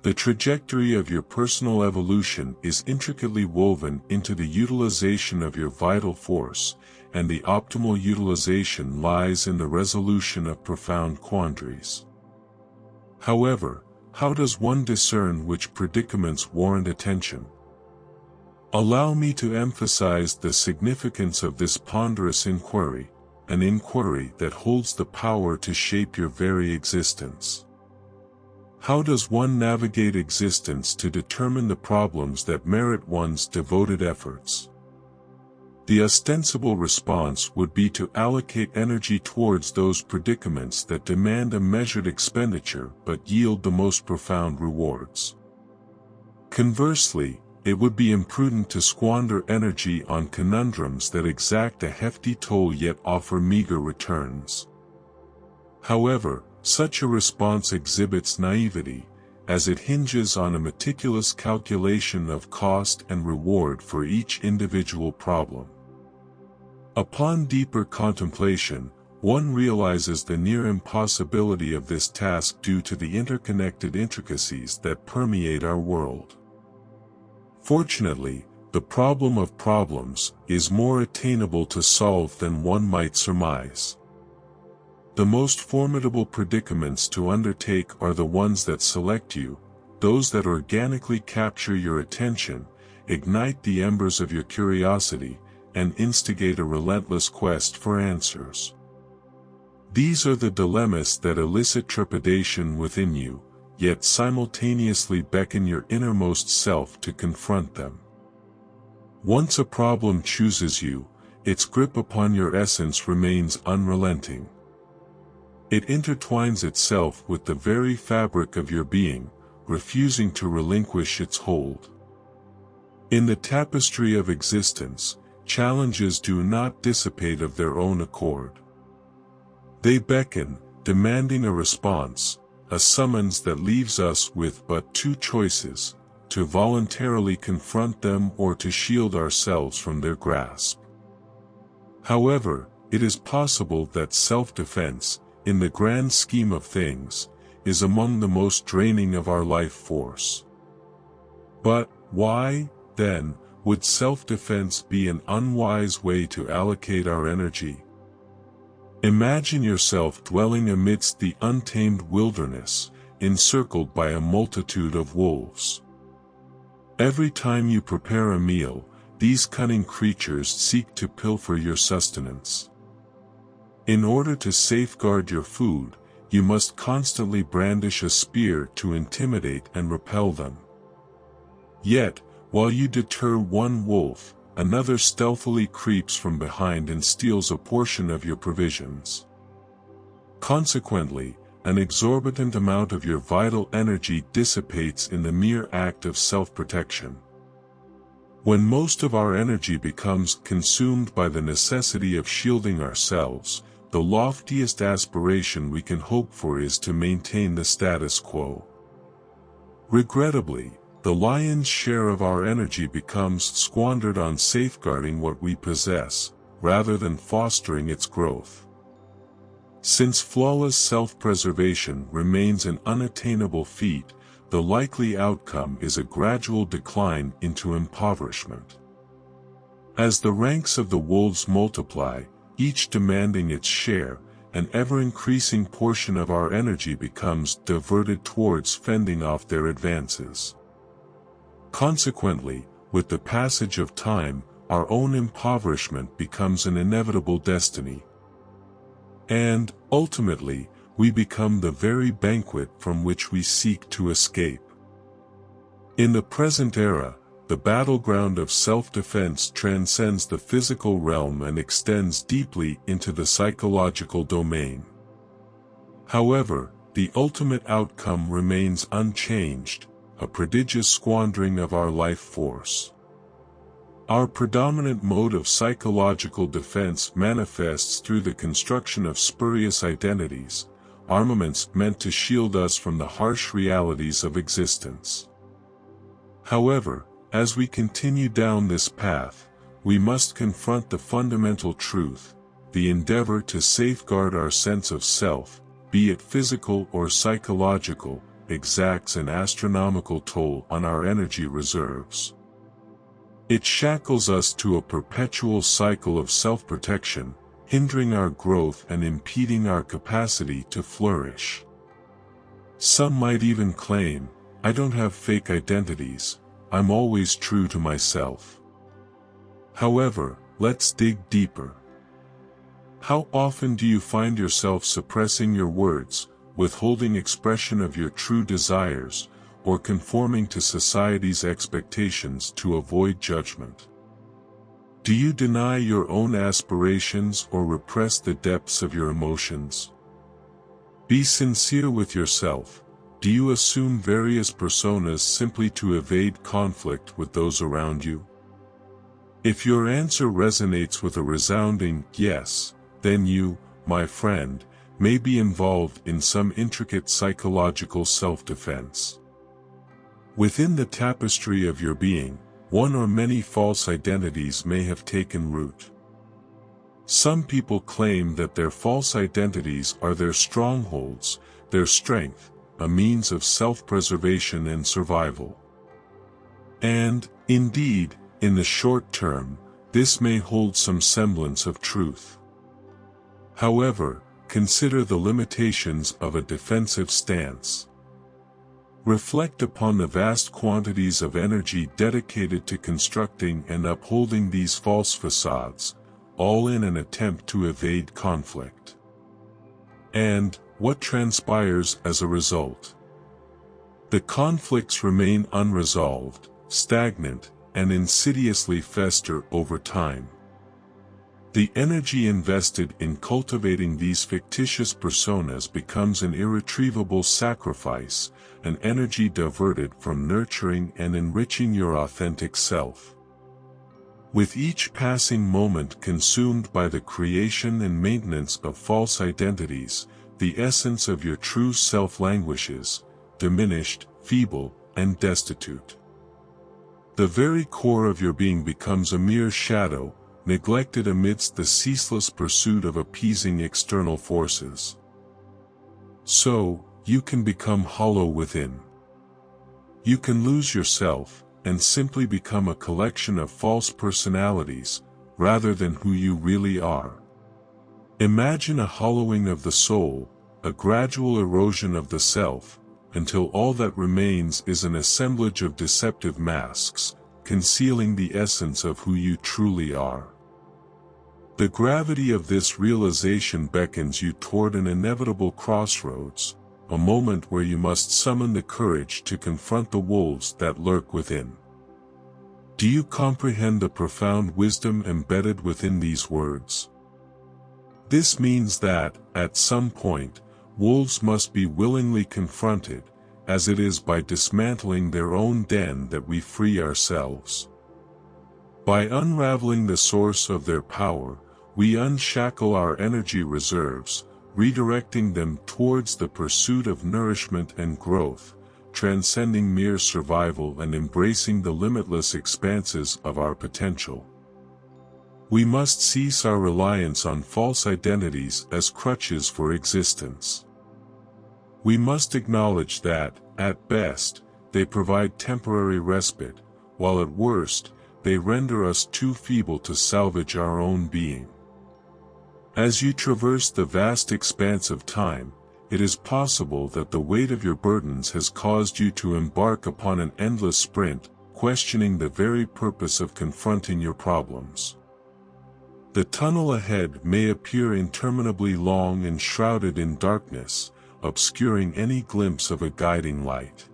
The trajectory of your personal evolution is intricately woven into the utilization of your vital force, and the optimal utilization lies in the resolution of profound quandaries. However, how does one discern which predicaments warrant attention? Allow me to emphasize the significance of this ponderous inquiry, an inquiry that holds the power to shape your very existence. How does one navigate existence to determine the problems that merit one's devoted efforts? The ostensible response would be to allocate energy towards those predicaments that demand a measured expenditure but yield the most profound rewards. Conversely, it would be imprudent to squander energy on conundrums that exact a hefty toll yet offer meager returns. However, such a response exhibits naivety, as it hinges on a meticulous calculation of cost and reward for each individual problem. Upon deeper contemplation, one realizes the near impossibility of this task due to the interconnected intricacies that permeate our world. Fortunately, the problem of problems is more attainable to solve than one might surmise. The most formidable predicaments to undertake are the ones that select you, those that organically capture your attention, ignite the embers of your curiosity, and instigate a relentless quest for answers. These are the dilemmas that elicit trepidation within you, yet simultaneously beckon your innermost self to confront them. Once a problem chooses you, its grip upon your essence remains unrelenting. It intertwines itself with the very fabric of your being, refusing to relinquish its hold. In the tapestry of existence, challenges do not dissipate of their own accord. They beckon, demanding a response, a summons that leaves us with but two choices: to voluntarily confront them or to shield ourselves from their grasp. However, it is possible that self-defense, in the grand scheme of things, is among the most draining of our life force. But why, then, would self-defense be an unwise way to allocate our energy? Imagine yourself dwelling amidst the untamed wilderness, encircled by a multitude of wolves. Every time you prepare a meal, these cunning creatures seek to pilfer your sustenance. In order to safeguard your food, you must constantly brandish a spear to intimidate and repel them. Yet, while you deter one wolf, another stealthily creeps from behind and steals a portion of your provisions. Consequently, an exorbitant amount of your vital energy dissipates in the mere act of self-protection. When most of our energy becomes consumed by the necessity of shielding ourselves, the loftiest aspiration we can hope for is to maintain the status quo. Regrettably, the lion's share of our energy becomes squandered on safeguarding what we possess, rather than fostering its growth. Since flawless self-preservation remains an unattainable feat, the likely outcome is a gradual decline into impoverishment. As the ranks of the wolves multiply, each demanding its share, an ever-increasing portion of our energy becomes diverted towards fending off their advances. Consequently, with the passage of time, our own impoverishment becomes an inevitable destiny. And, ultimately, we become the very banquet from which we seek to escape. In the present era, the battleground of self-defense transcends the physical realm and extends deeply into the psychological domain. However, the ultimate outcome remains unchanged, a prodigious squandering of our life force. Our predominant mode of psychological defense manifests through the construction of spurious identities, armaments meant to shield us from the harsh realities of existence. However, as we continue down this path, we must confront the fundamental truth: the endeavor to safeguard our sense of self, be it physical or psychological, exacts an astronomical toll on our energy reserves. It shackles us to a perpetual cycle of self-protection, hindering our growth and impeding our capacity to flourish. Some might even claim, "I don't have fake identities, I'm always true to myself." However, let's dig deeper. How often do you find yourself suppressing your words, withholding expression of your true desires, or conforming to society's expectations to avoid judgment? Do you deny your own aspirations or repress the depths of your emotions? Be sincere with yourself. Do you assume various personas simply to evade conflict with those around you? If your answer resonates with a resounding yes, then you, my friend, may be involved in some intricate psychological self-defense. Within the tapestry of your being, one or many false identities may have taken root. Some people claim that their false identities are their strongholds, their strength, a means of self-preservation and survival. And, indeed, in the short term, this may hold some semblance of truth. However, consider the limitations of a defensive stance. Reflect upon the vast quantities of energy dedicated to constructing and upholding these false facades, all in an attempt to evade conflict. And, what transpires as a result? The conflicts remain unresolved, stagnant, and insidiously fester over time. The energy invested in cultivating these fictitious personas becomes an irretrievable sacrifice, an energy diverted from nurturing and enriching your authentic self. With each passing moment consumed by the creation and maintenance of false identities, the essence of your true self languishes, diminished, feeble, and destitute. The very core of your being becomes a mere shadow, neglected amidst the ceaseless pursuit of appeasing external forces. So, you can become hollow within. You can lose yourself, and simply become a collection of false personalities, rather than who you really are. Imagine a hollowing of the soul, a gradual erosion of the self, until all that remains is an assemblage of deceptive masks, concealing the essence of who you truly are. The gravity of this realization beckons you toward an inevitable crossroads, a moment where you must summon the courage to confront the wolves that lurk within. Do you comprehend the profound wisdom embedded within these words? This means that, at some point, wolves must be willingly confronted, as it is by dismantling their own den that we free ourselves. By unraveling the source of their power, we unshackle our energy reserves, redirecting them towards the pursuit of nourishment and growth, transcending mere survival and embracing the limitless expanses of our potential. We must cease our reliance on false identities as crutches for existence. We must acknowledge that, at best, they provide temporary respite, while at worst, they render us too feeble to salvage our own being. As you traverse the vast expanse of time, it is possible that the weight of your burdens has caused you to embark upon an endless sprint, questioning the very purpose of confronting your problems. The tunnel ahead may appear interminably long and shrouded in darkness, obscuring any glimpse of a guiding light.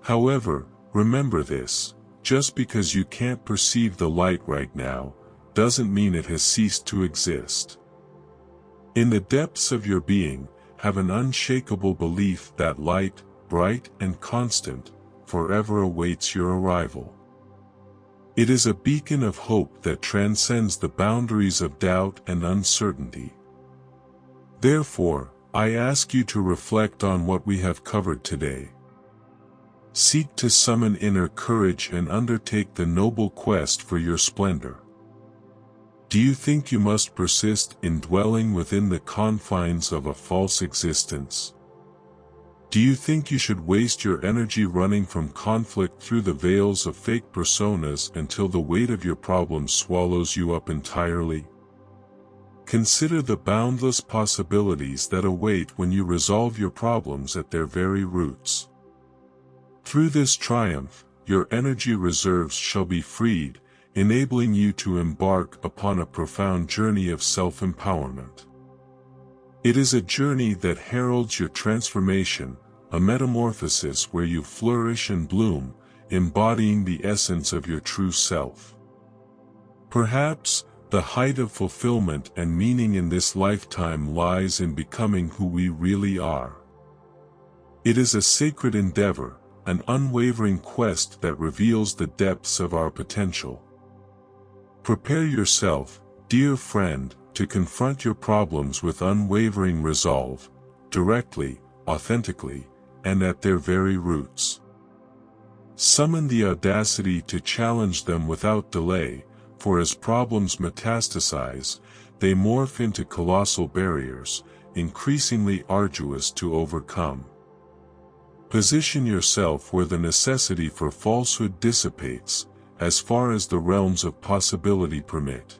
However, remember this: just because you can't perceive the light right now, doesn't mean it has ceased to exist. In the depths of your being, have an unshakable belief that light, bright and constant, forever awaits your arrival. It is a beacon of hope that transcends the boundaries of doubt and uncertainty. Therefore, I ask you to reflect on what we have covered today. Seek to summon inner courage and undertake the noble quest for your splendor. Do you think you must persist in dwelling within the confines of a false existence? Do you think you should waste your energy running from conflict through the veils of fake personas until the weight of your problems swallows you up entirely? Consider the boundless possibilities that await when you resolve your problems at their very roots. Through this triumph, your energy reserves shall be freed, enabling you to embark upon a profound journey of self-empowerment. It is a journey that heralds your transformation, a metamorphosis where you flourish and bloom, embodying the essence of your true self. Perhaps, the height of fulfillment and meaning in this lifetime lies in becoming who we really are. It is a sacred endeavor, an unwavering quest that reveals the depths of our potential. Prepare yourself, dear friend, to confront your problems with unwavering resolve, directly, authentically, and at their very roots. Summon the audacity to challenge them without delay, for as problems metastasize, they morph into colossal barriers, increasingly arduous to overcome. Position yourself where the necessity for falsehood dissipates, as far as the realms of possibility permit.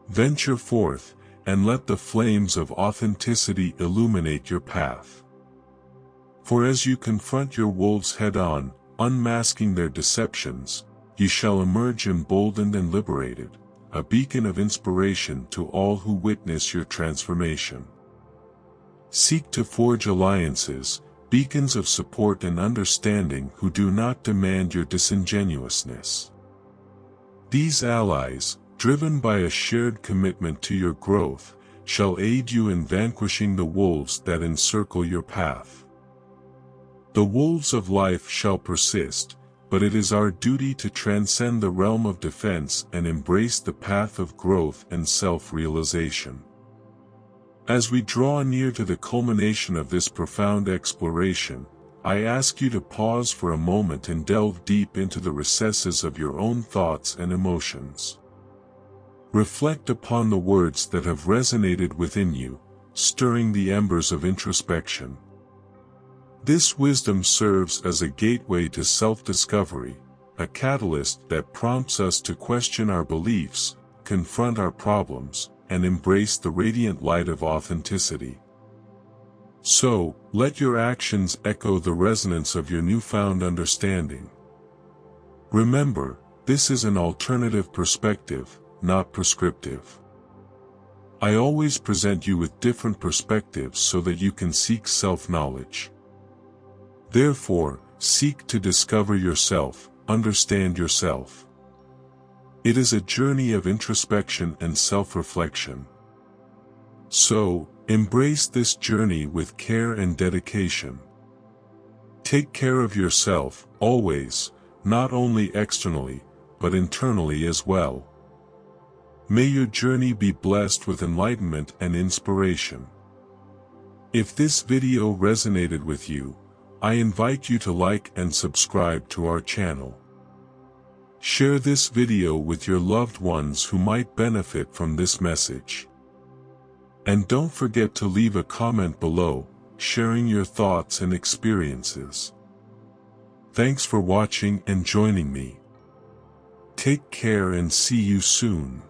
Venture forth, and let the flames of authenticity illuminate your path. For as you confront your wolves head-on, unmasking their deceptions, you shall emerge emboldened and liberated, a beacon of inspiration to all who witness your transformation. Seek to forge alliances, beacons of support and understanding who do not demand your disingenuousness. These allies, driven by a shared commitment to your growth, shall aid you in vanquishing the wolves that encircle your path. The wolves of life shall persist, but it is our duty to transcend the realm of defense and embrace the path of growth and self-realization. As we draw near to the culmination of this profound exploration, I ask you to pause for a moment and delve deep into the recesses of your own thoughts and emotions. Reflect upon the words that have resonated within you, stirring the embers of introspection. This wisdom serves as a gateway to self-discovery, a catalyst that prompts us to question our beliefs, confront our problems, and embrace the radiant light of authenticity. So, let your actions echo the resonance of your newfound understanding. Remember, this is an alternative perspective, not prescriptive. I always present you with different perspectives so that you can seek self-knowledge. Therefore, seek to discover yourself, understand yourself. It is a journey of introspection and self-reflection. So, embrace this journey with care and dedication. Take care of yourself, always, not only externally, but internally as well. May your journey be blessed with enlightenment and inspiration. If this video resonated with you, I invite you to like and subscribe to our channel. Share this video with your loved ones who might benefit from this message. And don't forget to leave a comment below, sharing your thoughts and experiences. Thanks for watching and joining me. Take care and see you soon.